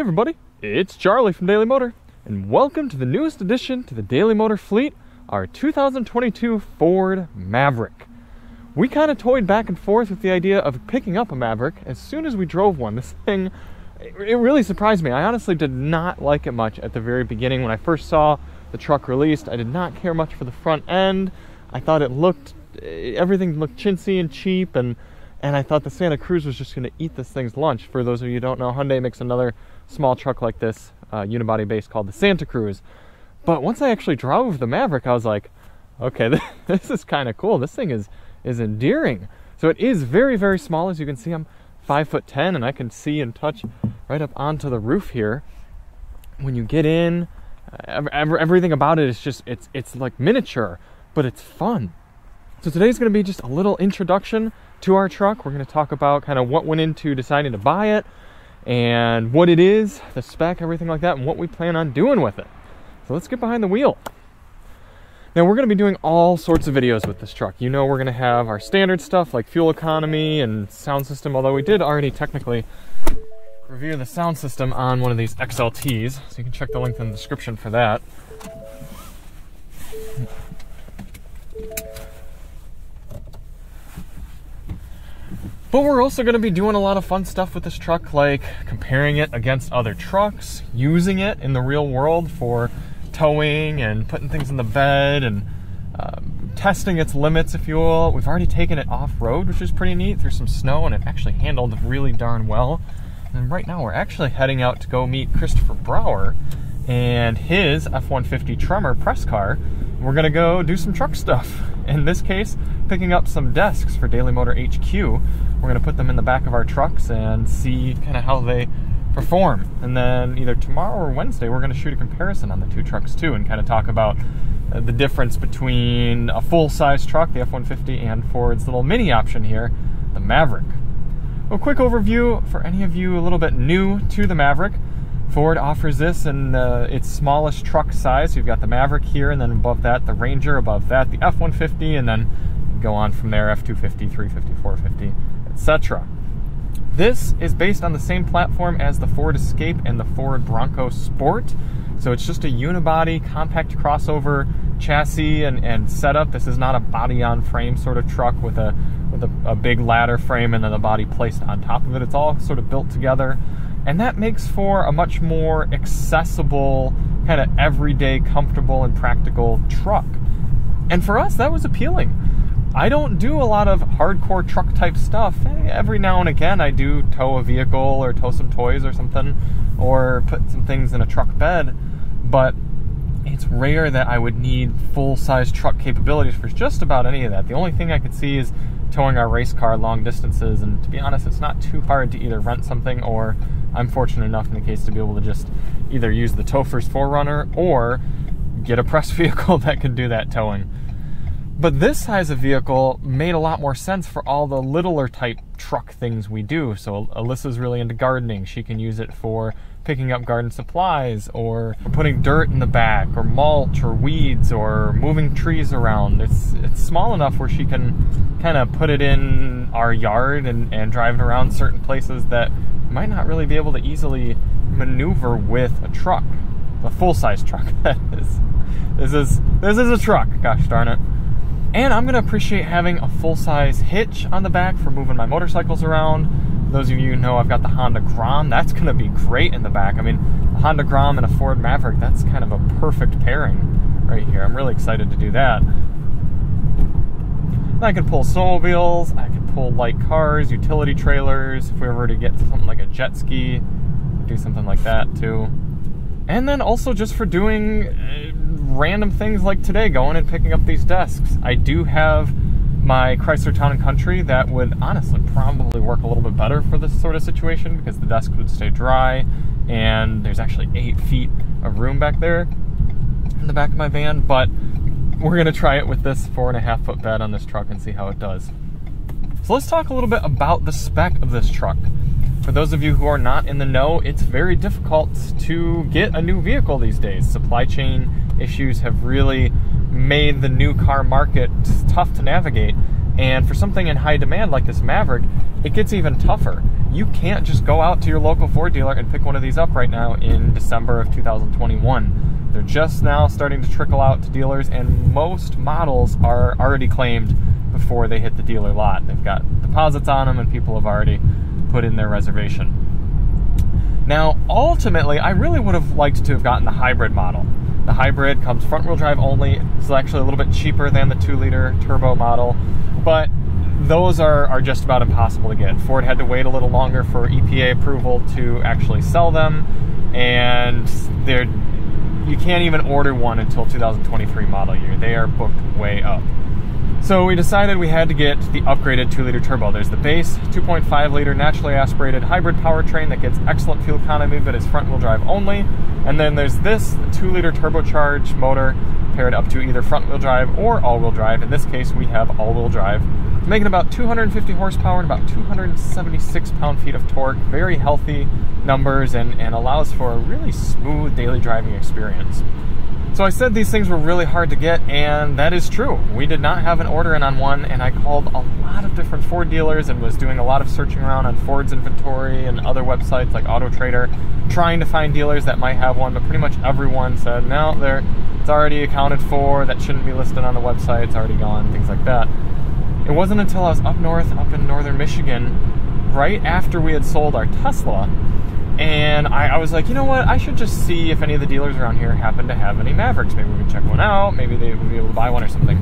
Hey everybody, it's Charlie from Daily Motor, and welcome to the newest addition to the Daily Motor fleet, our 2022 Ford Maverick. We kind of toyed back and forth with the idea of picking up a Maverick as soon as we drove one. This thing, it really surprised me. I honestly did not like it much at the very beginning. When I first saw the truck released, I did not care much for the front end. I thought everything looked chintzy and cheap, and I thought the Santa Cruz was just going to eat this thing's lunch. For those of you who don't know, Hyundai makes another small truck like this, unibody base, called the Santa Cruz. But once I actually drove the Maverick, I was like, okay, this is kind of cool. This thing is endearing. So it is very, very small. As you can see, I'm 5'10", and I can see and touch right up onto the roof here. When you get in, everything about it is just, it's like miniature, but it's fun. So today's going to be just a little introduction to our truck. We're going to talk about kind of what went into deciding to buy it and what it is, the spec, everything like that, and what we plan on doing with it. So let's get behind the wheel. Now we're going to be doing all sorts of videos with this truck. You know, we're going to have our standard stuff like fuel economy and sound system, although we did already technically review the sound system on one of these XLTs, so you can check the link in the description for that. But we're also going to be doing a lot of fun stuff with this truck, like comparing it against other trucks, using it in the real world for towing and putting things in the bed, and testing its limits, if you will. We've already taken it off-road, which is pretty neat, through some snow, and it actually handled really darn well. And right now we're actually heading out to go meet Christopher Brower and his F-150 Tremor press car. We're going to go do some truck stuff. In this case, picking up some desks for Daily Motor HQ. We're going to put them in the back of our trucks and see kind of how they perform. And then either tomorrow or Wednesday, we're going to shoot a comparison on the two trucks too, and kind of talk about the difference between a full-size truck, the F-150, and Ford's little mini option here, the Maverick. A quick overview for any of you a little bit new to the Maverick. Ford offers this in its smallest truck size. So you've got the Maverick here, and then above that the Ranger, above that the F-150, and then go on from there, F-250, 350, 450, etc. This is based on the same platform as the Ford Escape and the Ford Bronco Sport. So it's just a unibody, compact crossover chassis and setup. This is not a body-on-frame sort of truck with a big ladder frame and then the body placed on top of it. It's all sort of built together. And that makes for a much more accessible, kind of everyday, comfortable, and practical truck. And for us, that was appealing. I don't do a lot of hardcore truck type stuff. Every now and again, I do tow a vehicle or tow some toys or something, or put some things in a truck bed. But it's rare that I would need full-size truck capabilities for just about any of that. The only thing I could see is towing our race car long distances, and to be honest, it's not too hard to either rent something, or I'm fortunate enough in the case to be able to just either use the Towfirst 4Runner or get a press vehicle that can do that towing. But this size of vehicle made a lot more sense for all the littler type truck things we do. So Alyssa's really into gardening. She can use it for picking up garden supplies, or putting dirt in the back, or mulch, or weeds, or moving trees around. It's small enough where she can kind of put it in our yard and drive it around certain places that might not really be able to easily maneuver with a truck, a full-size truck. That is, this is a truck. Gosh darn it! And I'm gonna appreciate having a full-size hitch on the back for moving my motorcycles around. Those of you who know I've got the Honda Grom. That's gonna be great in the back. I mean, a Honda Grom and a Ford Maverick, that's kind of a perfect pairing right here. I'm really excited to do that. I can pull snowmobiles, I can pull light cars, utility trailers. If we were to get to something like a jet ski, do something like that too. And then also just for doing random things like today, going and picking up these desks. I do have my Chrysler Town & Country that would honestly probably work a little bit better for this sort of situation, because the desk would stay dry, and there's actually 8 feet of room back there in the back of my van. But we're going to try it with this 4.5 foot bed on this truck and see how it does. So let's talk a little bit about the spec of this truck. For those of you who are not in the know, it's very difficult to get a new vehicle these days. Supply chain issues have really made the new car market tough to navigate. And for something in high demand like this Maverick, it gets even tougher. you can't just go out to your local Ford dealer and pick one of these up right now in December of 2021. They're just now starting to trickle out to dealers, and most models are already claimed before they hit the dealer lot. They've got deposits on them, and people have already put in their reservation. Now, ultimately, I really would have liked to have gotten the hybrid model. The hybrid comes front-wheel drive only. It's actually a little bit cheaper than the 2-liter turbo model, but those are just about impossible to get. Ford had to wait a little longer for EPA approval to actually sell them, and you can't even order one until 2023 model year. They are booked way up. So we decided we had to get the upgraded 2-liter turbo. There's the base 2.5-liter naturally aspirated hybrid powertrain that gets excellent fuel economy but is front-wheel drive only. And then there's this 2-liter turbocharged motor paired up to either front-wheel drive or all-wheel drive. In this case, we have all-wheel drive, making about 250 horsepower and about 276 pound-feet of torque. Very healthy numbers and allows for a really smooth daily driving experience. So I said these things were really hard to get, and that is true. We did not have an order in on one, and I called a lot of different Ford dealers and was doing a lot of searching around on Ford's inventory and other websites like Auto Trader, trying to find dealers that might have one, but pretty much everyone said, no, it's already accounted for, that shouldn't be listed on the website, it's already gone, things like that. It wasn't until I was up in northern Michigan, right after we had sold our Tesla, and I was like, you know what, I should just see if any of the dealers around here happen to have any Mavericks. Maybe we could check one out, maybe they would be able to buy one or something.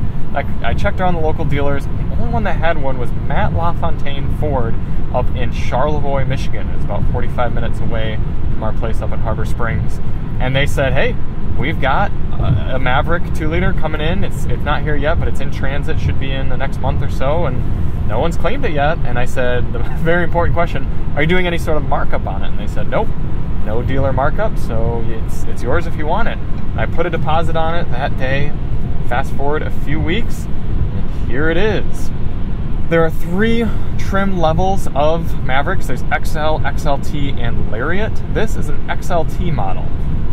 I checked around the local dealers. The only one that had one was Matt LaFontaine Ford up in Charlevoix, Michigan. It's about 45 minutes away from our place up in Harbor Springs. And they said, hey, we've got a Maverick 2-liter coming in. It's not here yet, but it's in transit, should be in the next month or so, and no one's claimed it yet. And I said, the very important question, are you doing any sort of markup on it? And they said, nope, no dealer markup, so it's yours if you want it. And I put a deposit on it that day. Fast forward a few weeks, and here it is. There are 3 trim levels of Mavericks. There's XL, XLT, and Lariat. This is an XLT model.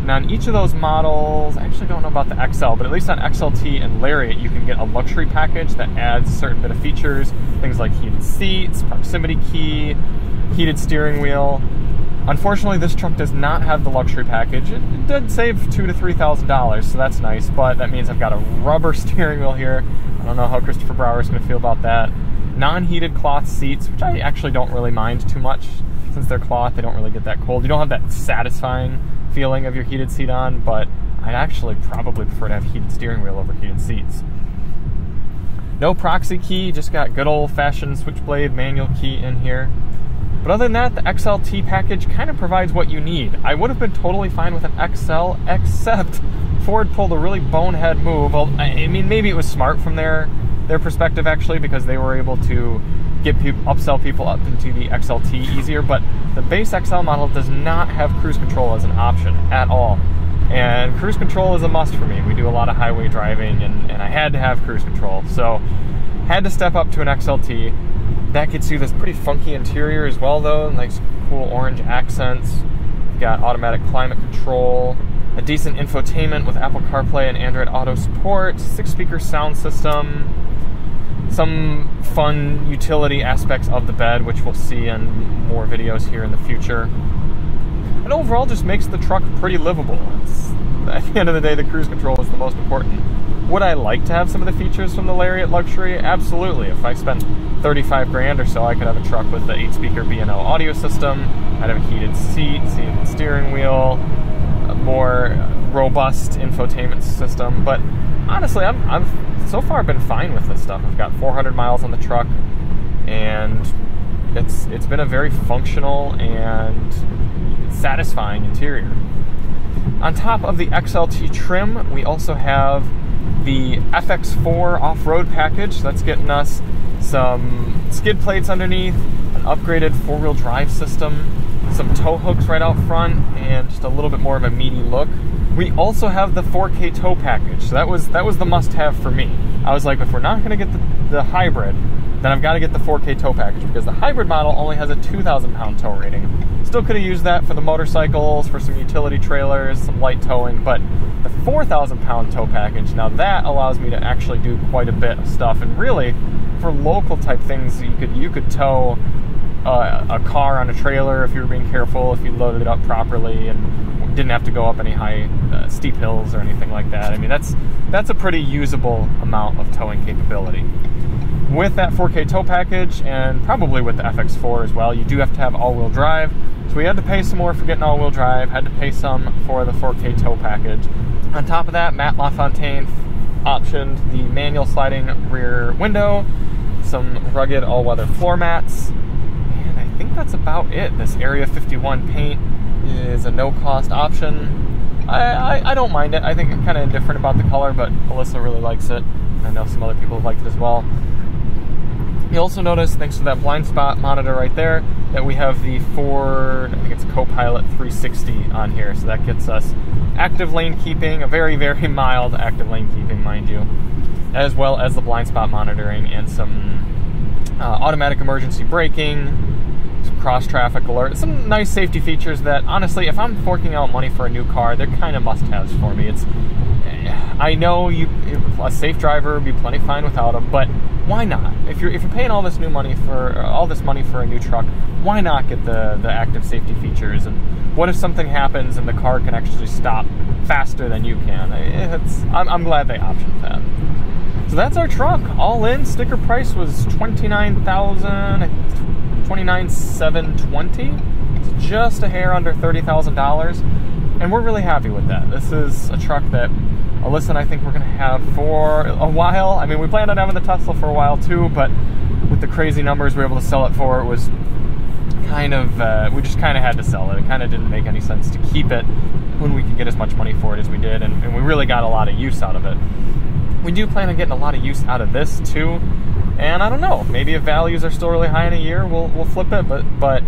Now, on each of those models, I actually don't know about the XL, but at least on XLT and Lariat, you can get a luxury package that adds a certain bit of features, things like heated seats, proximity key, heated steering wheel. Unfortunately, this truck does not have the luxury package. It did save $2,000 to $3,000, so that's nice, but that means I've got a rubber steering wheel here. I don't know how Christopher Brower is going to feel about that. Non-heated cloth seats, which I actually don't really mind too much. Since they're cloth, they don't really get that cold. You don't have that satisfying feeling of your heated seat on, but I'd actually probably prefer to have heated steering wheel over heated seats. No proxy key, just got good old-fashioned switchblade manual key in here. But other than that, the XLT package kind of provides what you need. I would have been totally fine with an XL, except Ford pulled a really bonehead move. Well, I mean, maybe it was smart from their perspective, actually, because they were able to upsell people up into the XLT easier, but the base XL model does not have cruise control as an option at all. And cruise control is a must for me. We do a lot of highway driving, and I had to have cruise control. So, had to step up to an XLT. That gets you this pretty funky interior as well, though. Nice, cool orange accents. You've got automatic climate control, a decent infotainment with Apple CarPlay and Android Auto support, 6-speaker sound system, some fun utility aspects of the bed, which we'll see in more videos here in the future. And overall, just makes the truck pretty livable. At the end of the day, the cruise control is the most important. Would I like to have some of the features from the Lariat Luxury? Absolutely. If I spent 35 grand or so, I could have a truck with the 8-speaker B&O audio system. I'd have a heated seat, heated steering wheel, a more robust infotainment system. But honestly, I've so far been fine with this stuff. I've got 400 miles on the truck, and it's been a very functional and satisfying interior. On top of the XLT trim, we also have the FX4 off-road package. That's getting us some skid plates underneath, an upgraded 4-wheel drive system, some tow hooks right out front, and just a little bit more of a meaty look. We also have the 4K tow package. So that was the must-have for me. I was like, if we're not going to get the hybrid, then I've got to get the 4K tow package, because the hybrid model only has a 2,000 pound tow rating. Still could have used that for the motorcycles, for some utility trailers, some light towing, but the 4,000 pound tow package, now that allows me to actually do quite a bit of stuff. And really, for local type things, you could tow a car on a trailer if you were being careful, if you loaded it up properly and didn't have to go up any high steep hills or anything like that. I mean, that's a pretty usable amount of towing capability. With that 4K tow package, and probably with the FX4 as well, you do have to have all-wheel drive. So we had to pay some more for getting all-wheel drive, had to pay some for the 4K tow package. On top of that, Matt LaFontaine optioned the manual sliding rear window, some rugged all-weather floor mats, and I think that's about it. This Area 51 paint is a no-cost option. I don't mind it. I think I'm kind of indifferent about the color, but Alyssa really likes it. I know some other people have liked it as well. You also notice, thanks to that blind spot monitor right there, that we have the Ford, I think it's Copilot 360 on here. So that gets us active lane keeping, a very, very mild active lane keeping, mind you, as well as the blind spot monitoring and some automatic emergency braking, some cross-traffic alert, some nice safety features that, honestly, if I'm forking out money for a new car, they're kind of must-haves for me. I know a safe driver would be plenty fine without them, but why not? If you're paying all this money for a new truck, why not get the active safety features? And what if something happens and the car can actually stop faster than you can? I'm glad they optioned that. So that's our truck. All in, sticker price was $29,720. It's just a hair under $30,000, and we're really happy with that. This is a truck that Alyssa and I think we're going to have for a while. I mean, we planned on having the Tesla for a while too, but with the crazy numbers we were able to sell it for, it was kind of, we just kind of had to sell it. It kind of didn't make any sense to keep it when we could get as much money for it as we did, and we really got a lot of use out of it. We do plan on getting a lot of use out of this too, and I don't know, maybe if values are still really high in a year, we'll flip it, but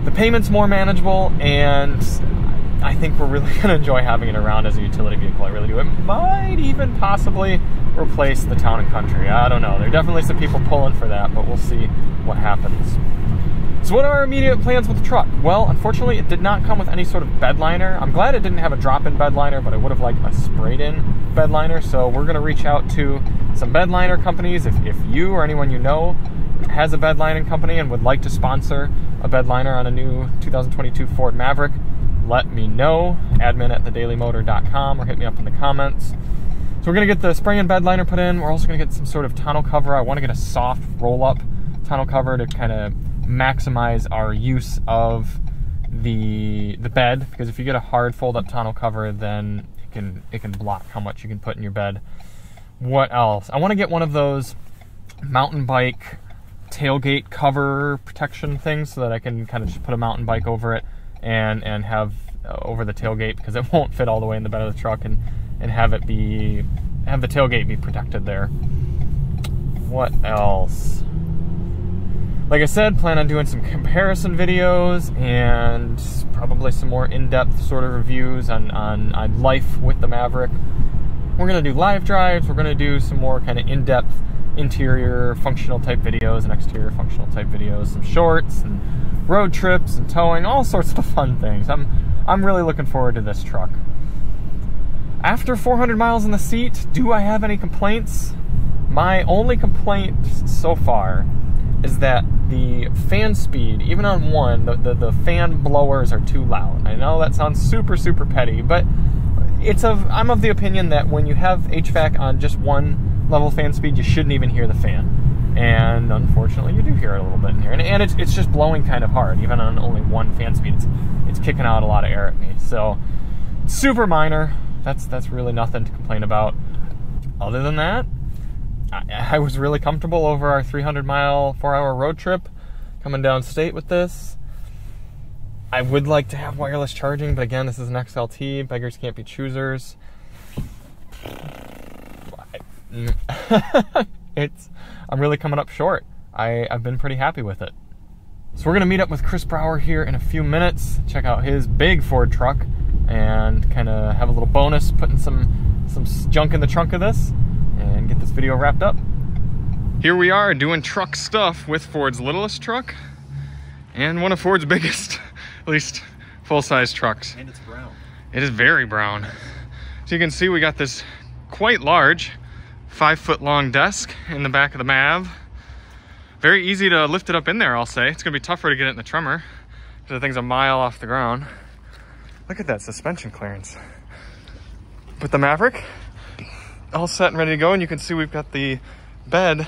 the payment's more manageable, and I think we're really going to enjoy having it around as a utility vehicle. I really do. It might even possibly replace the Town and Country. I don't know. There are definitely some people pulling for that, but we'll see what happens. So what are our immediate plans with the truck? Well, unfortunately, it did not come with any sort of bed liner. I'm glad it didn't have a drop-in bed liner, but I would have liked a sprayed-in bed liner. So we're going to reach out to some bed liner companies. If you or anyone you know has a bed lining company and would like to sponsor a bed liner on a new 2022 Ford Maverick, let me know, admin@thedailymotor.com, or hit me up in the comments. So we're going to get the spray and bed liner put in. We're also going to get some sort of tonneau cover. I want to get a soft roll-up tonneau cover to kind of maximize our use of the bed, because if you get a hard fold-up tonneau cover, then it can block how much you can put in your bed. What else? I want to get one of those mountain bike tailgate cover protection things so that I can kind of just put a mountain bike over it and have over the tailgate, because it won't fit all the way in the bed of the truck, and have the tailgate be protected there. What else? Like I said, plan on doing some comparison videos and probably some more in-depth sort of reviews on life with the Maverick. We're going to do live drives. We're going to do some more kind of in-depth interior functional type videos and exterior functional type videos, some shorts and road trips and towing, all sorts of fun things. I'm really looking forward to this truck. After 400 miles in the seat, do I have any complaints? My only complaint so far is that the fan speed, even on one, the fan blowers are too loud. I know that sounds super, super petty, but I'm of the opinion that when you have HVAC on just one level fan speed, you shouldn't even hear the fan. And unfortunately, you do hear it a little bit in here. And it's just blowing kind of hard, even on only one fan speed. It's kicking out a lot of air at me. So, super minor. That's really nothing to complain about. Other than that, I was really comfortable over our 300-mile, 4-hour road trip coming downstate with this. I would like to have wireless charging, but again, this is an XLT. Beggars can't be choosers. I'm really coming up short. I've been pretty happy with it. So we're going to meet up with Chris Brower here in a few minutes, check out his big Ford truck, and kind of have a little bonus, putting some junk in the trunk of this, and get this video wrapped up. Here we are doing truck stuff with Ford's littlest truck and one of Ford's biggest, at least full-size trucks. And it's brown. It is very brown. So you can see we got this quite large 5-foot long desk in the back of the Mav. very easy to lift it up in there, I'll say. It's gonna be tougher to get it in the tremor because the thing's a mile off the ground. Look at that suspension clearance. With the Maverick, all set and ready to go, and you can see we've got the bed,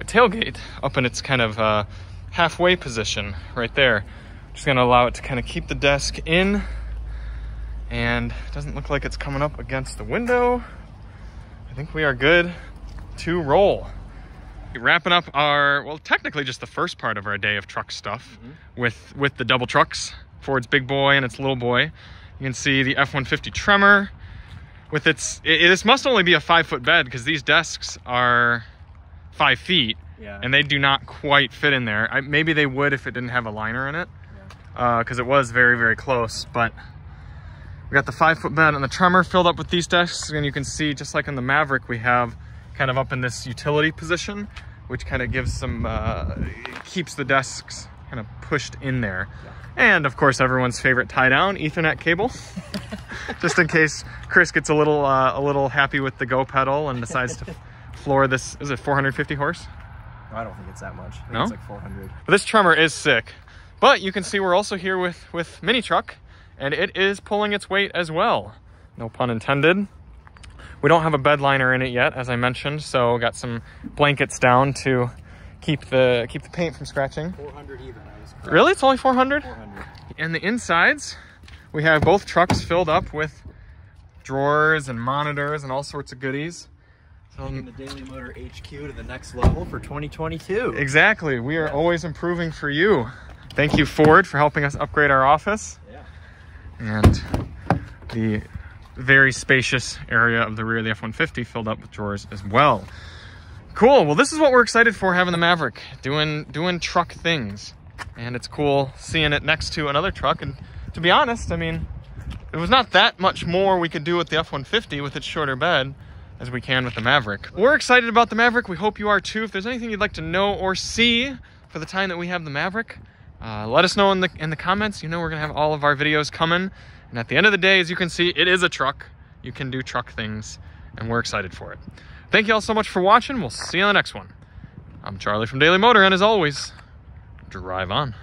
tailgate, up in its kind of halfway position right there. Just gonna allow it to kind of keep the desk in, and it doesn't look like it's coming up against the window. I think we are good to roll. Wrapping up our, well, technically just the first part of our day of truck stuff with the double trucks, Ford's big boy and its little boy. You can see the F-150 tremor with its, this must only be a 5-foot bed because these desks are 5 feet, and they do not quite fit in there. Maybe they would if it didn't have a liner in it, because it was very, very close. But we got the 5-foot bed and the tremor filled up with these desks, and you can see, just like in the Maverick, we have kind of up in this utility position, which kind of gives some, keeps the desks kind of pushed in there. And of course, everyone's favorite tie-down Ethernet cable, just in case Chris gets a little happy with the go pedal and decides to floor this. Is it 450 horse? I don't think it's that much. I think no? It's like 400. But this tremor is sick. But you can see we're also here with Mini Truck, and it is pulling its weight as well. No pun intended. We don't have a bed liner in it yet, as I mentioned, so got some blankets down to keep the paint from scratching. 400 even. Really? It's only 400? 400. And the insides, we have both trucks filled up with drawers and monitors and all sorts of goodies. So, taking the Daily Motor HQ to the next level for 2022. Exactly. We are always improving for you. Thank you, Ford, for helping us upgrade our office. Yeah. And the very spacious area of the rear of the F-150 filled up with drawers as well. Cool. Well, this is what we're excited for, having the Maverick, doing truck things. And it's cool seeing it next to another truck. And to be honest, I mean, it was not that much more we could do with the F-150 with its shorter bed as we can with the Maverick. We're excited about the Maverick. We hope you are too. If there's anything you'd like to know or see for the time that we have the Maverick, let us know in the comments. You know we're gonna have all of our videos coming. And at the end of the day, as you can see, it is a truck. You can do truck things, and we're excited for it. Thank you all so much for watching. We'll see you on the next one. I'm Charlie from Daily Motor, and as always, drive on.